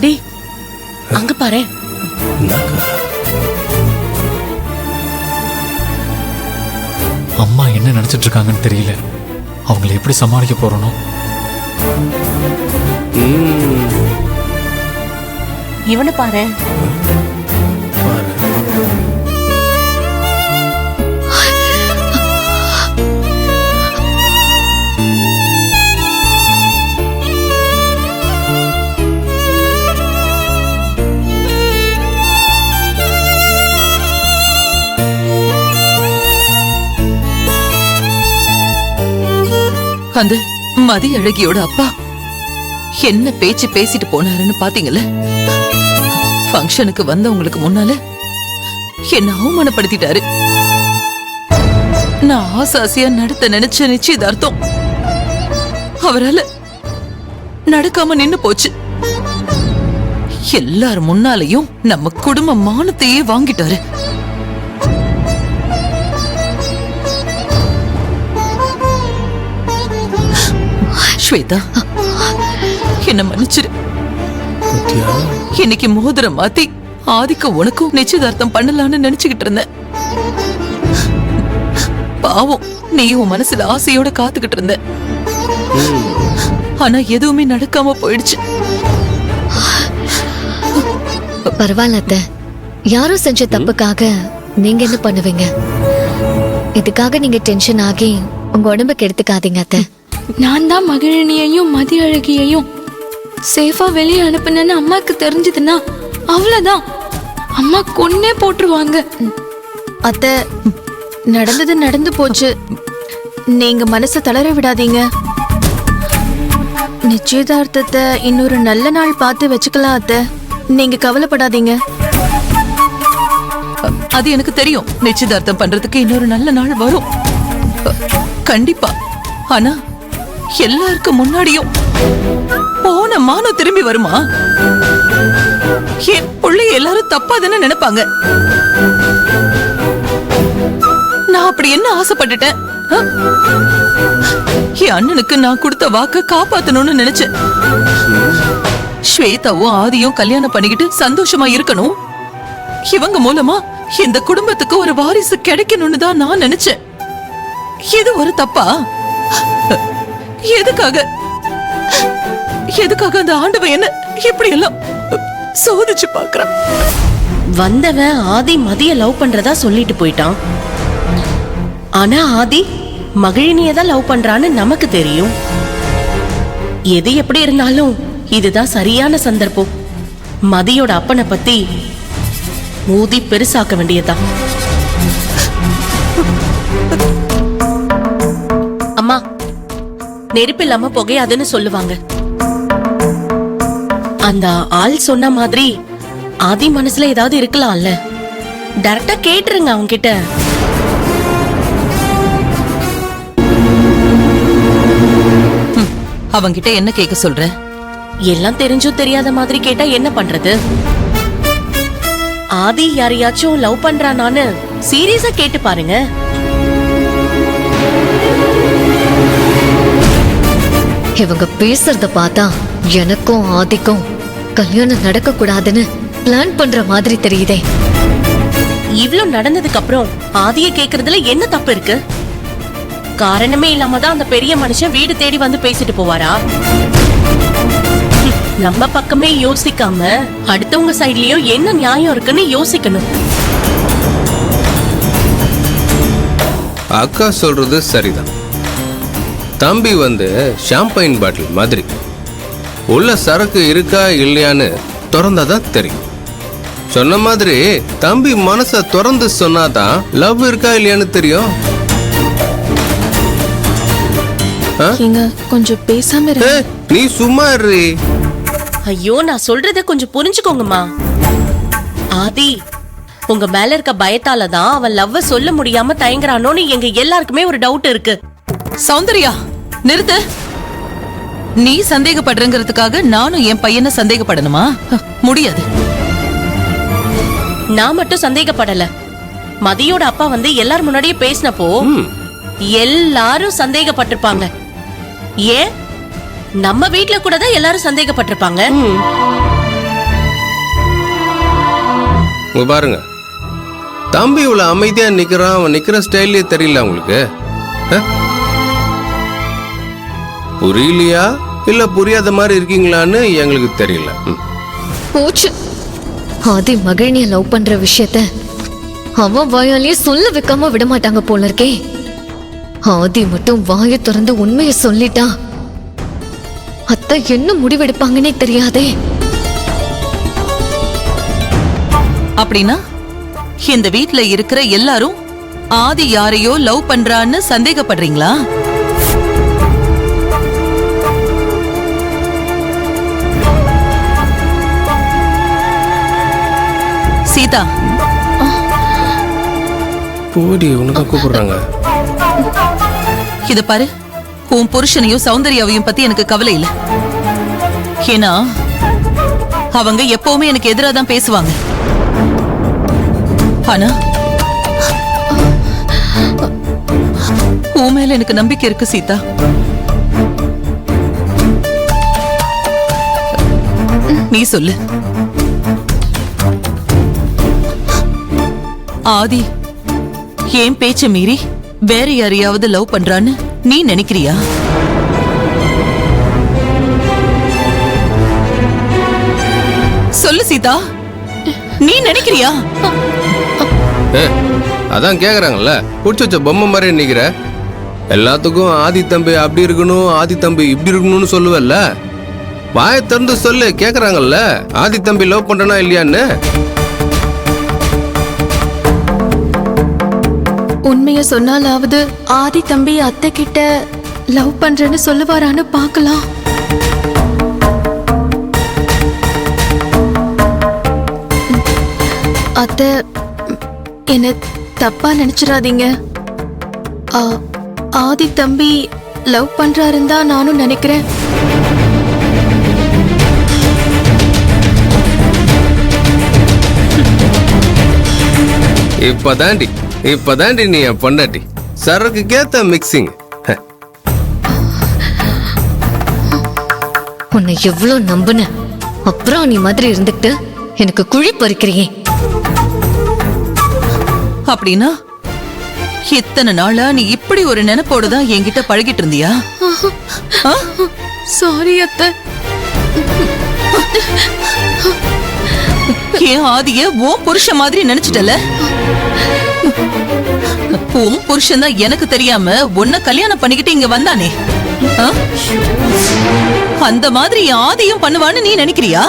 டேய் அங்க பாரு. அம்மா என்ன நினைச்சிட்டு இருக்காங்கன்னு தெரியல. அவங்களை எப்படி சமாளிக்க போறோனோ. இவனை பாரு. அந்த மதி அழகியோட அப்பா என்ன பேச்சு பேசிட்டு போனாருன்னு பாத்தீங்கல்ல? ஃபங்க்ஷனுக்கு வந்தவங்களுக்கு முன்னால என்ன அவமானப்படுத்திட்டாரு. நான் ஆசாசியா நடத்த நினைச்ச நிச்சயதார்த்தம் அவரால நடக்காம நின்னு போச்சு. எல்லார் முன்னாலையும் நம்ம குடும்ப மானத்தையே வாங்கிட்டாரு. ஸ்வேதா, என்ன மன்னிச்சிரு. இன்னைக்கு மோதிரம் மாத்தி ஆதிக்க உனக்கும் நிச்சயதார்த்தம் பண்ணலான்னு நினைச்சுக்கிட்டு இருந்தேன். பாவம், நீ உன் மனசுல ஆசையோட காத்துக்கிட்டு இருந்த. ஆனா எதுவுமே நடக்காம போயிடுச்சு. பரவாயில்ல அத்தை, யாரும் செஞ்ச தப்புக்காக நீங்க என்ன பண்ணுவீங்க? இதுக்காக நீங்க டென்ஷன் ஆகி உங்க உடம்புக்கு எடுத்துக்காதீங்க அத்தை. நான் தான் மகிழினியையும் மதி அழகியையும் சேஃபா வெளியே அனுப்புனேன்னு அம்மாக்கு தெரிஞ்சதுன்னா அவ்வளவுதான், அம்மா கொன்னே போட்டுருவாங்க. அத்தை, நடந்தது நடந்து போச்சு. நீங்க மனசை தளர விடாதீங்க. நிச்சயதார்த்தத்தை இன்னொரு நல்ல நாள் பார்த்து வச்சுக்கலாம் அத்தை. நீங்க கவலைப்படாதீங்க. அது எனக்கு தெரியும். நிச்சயதார்த்தம் பண்றதுக்கு இன்னொரு நல்ல நாள் வரும் கண்டிப்பா. ஆனா எல்லாருக்கும் முன்னாடியும் போன மானம் திரும்பி வருமா? என் பிள்ளைய எல்லாரும் தப்பா தானே நினைப்பாங்க. நான் அப்படி என்ன ஆசைப்பட்டுட்டேன்? என் அண்ணனுக்கு நான் கொடுத்த வாக்க காப்பாத்தணும்னு நினைச்சேன். ஸ்வேதாவும் ஆதியும் கல்யாணம் பண்ணிக்கிட்டு சந்தோஷமா இருக்கணும். இவங்க மூலமா இந்த குடும்பத்துக்கு ஒரு வாரிசு கிடைக்கணும்னு தான் நான் நினைச்சேன். இது ஒரு தப்பா? எதுக்காக அந்த ஆண்டவன் என்ன இப்படி எல்லாம் சோதிச்சு பாக்குறான்? வந்தவன் ஆதி மதிய லவ் பண்றதா சொல்லிட்டு போயிட்டான். ஆனா ஆதி மகிழினியதான் லவ் பண்றான்னு நமக்கு தெரியும். எது எப்படி இருந்தாலும் இதுதான் சரியான சந்தர்ப்பம். மதியோட அப்பனை பத்தி ஊதி பெருசாக்க வேண்டியதுதான். அம்மா, நெருப்பு இல்லாம புகையாதுன்னு சொல்லுவாங்க. அந்த ஆள் சொன்ன மாதிரி ஆதி மனசுல ஏதாவது இருக்கலாம்ல. டைரக்டா கேட்டுருங்க அவங்க கிட்ட. அவங்கிட்ட என்ன கேட்க சொல்ற? எல்லாம் தெரிஞ்சும் தெரியாத மாதிரி கேட்டா என்ன பண்றது? ஆதி யாரையாச்சும் லவ் பண்றானான்னு சீரியஸா கேட்டு பாருங்க. இவங்க பேசுறத பார்த்தா எனக்கும் ஆதிக்கும் கல்யாணம் நடக்க கூடாதுன்னு பிளான் பண்ற மாதிரி தெரியுதே. இவ்ளோ நடந்ததுக்கு அப்புறம் ஆதியை கேக்குறதுல என்ன தப்பு இருக்கு? காரணமே இல்லாம தான் அந்த பெரிய மனுஷன் வீடு தேடி வந்து பேசிட்டு போவாரா? நம்ம பக்கமே யோசிக்காம அடுத்தவங்க சைட்லயும் என்ன நியாயம் இருக்குன்னு யோசிக்கணும். அக்கா சொல்றது சரிதான். தம்பி வந்து ஷாம்பைன் பாட்டில் மாதிரி உள்ள சரக்கு இருக்கா இல்லையான்னு திறந்தாதான் தெரியும். சொன்ன மாதிரி தம்பி மனச திறந்து சொன்னாதான் லவ் இருக்கா இல்லையான்னு தெரியும். கொஞ்சம் பேசாம நீ சும்மா இரு. ஐயோ, நான் சொல்றத கொஞ்சம் புரிஞ்சுக்கோங்கம்மா. ஆதி உங்க மேல இருக்க பயத்தாலதான் அவன் லவ்வ சொல்ல முடியாம தயங்குறானோன்னு எங்க எல்லாருக்குமே ஒரு டவுட் இருக்கு. சௌந்தர்யா, நிறுத்து. நீ சந்தேகப்படுறங்கிறதுக்காக நானும் என் பையனை சந்தேகப்படணுமா? முடியாது. நான் மட்டும் சந்தேகப்படல. மதியோட அப்பா வந்து எல்லாரும் முன்னாடியே பேசினப்போ எல்லாரும் சந்தேகப்பட்டிருப்பாங்க. ஏன் நம்ம வீட்ல கூட தான் எல்லாரும் சந்தேகப்பட்டிருப்பாங்க. இங்க பாருங்க, தம்பி இவ்வளவு அமைதியா நிக்கிறான், அவன் நிக்கிற ஸ்டைலே தெரியல உங்களுக்கு? புரியலையா இல்ல புரியாத மாதிரி இருக்கீங்களான்னு எங்களுக்கு தெரியல. போச்சு. ஆதி மகிழ்னிய லவ் பண்ற விஷயத்த அவன் வாயாலேயே சொல்ல வைக்காம விட மாட்டாங்க போல இருக்கே. ஆதி மட்டும் வாயை திறந்து உண்மையை சொல்லிட்டா அத்தை என்ன முடிவெடுப்பாங்கன்னே தெரியாதே. அப்படின்னா இந்த வீட்ல இருக்கிற எல்லாரும் ஆதி யாரையோ லவ் பண்றான்னு சந்தேகப்படுறீங்களா? சீதா, போடி, உனதான் கூப்பிடுறாங்க. இத பாரு, உன் புருஷனையும் சௌந்தர்யாவையும் பத்தி எனக்கு கவலை இல்ல. ஏன்னா அவங்க எப்பவுமே எனக்கு எதிராக தான் பேசுவாங்க. ஆனா உன் மேல எனக்கு நம்பிக்கை இருக்கு சீதா. நீ சொல்லு, ஆதி ஏன் பேச்ச மீறி வேற யாரையாவது லவ் பண்றான்னு நீ நினைக்கிறியா? சொல்லு சீதா, நீ நினைக்கிறியா? அதான் கேக்குறாங்கல்ல, புடிச்சு வச்ச பொம்மை மாதிரி நிக்கிற. எல்லாத்துக்கும் ஆதி தம்பி அப்படி இருக்கணும், ஆதி தம்பி இப்படி இருக்கணும்னு சொல்லுவல்ல. வாயை திறந்து சொல்லு, கேக்குறாங்கல்ல ஆதி தம்பி லவ் பண்றனா இல்லையான்னு. உண்மைய சொன்னாலாவது ஆதி தம்பி அத்தை கிட்ட லவ் பண்றேன்னு சொல்லுவாரான்னு பார்க்கலாம். அத்தை என்ன தப்பா நினைச்சிடாதீங்க. ஆதி தம்பி லவ் பண்றாருன்னு தான் நானும் நினைக்கிறேன். இப்பதாண்டி நீ என் பொண்டாட்டி. சரக்கு கேத்த மிக்சிங். உன்னை எவ்வளவு நம்புன, அப்புறம் நீ மாதிரி இருந்துட்டு எனக்கு குழி பறிக்கிறியே. அப்படின்னா இத்தனை நாளா நீ இப்படி ஒரு நினைப்போடு தான் என்கிட்ட பழகிட்டு இருந்தியா? சாரி அத்தை. ஏன் ஆதிய உன் புருஷ மாதிரி நினைச்சிட்டல? உன் புருஷன் தான் எனக்கு தெரியாம உன்னை கல்யாணம் பண்ணிக்கிட்டு இங்க வந்தானே. அந்த மாதிரி ஆதியும் பண்ணுவான்னு நீ நினைக்கிறியா?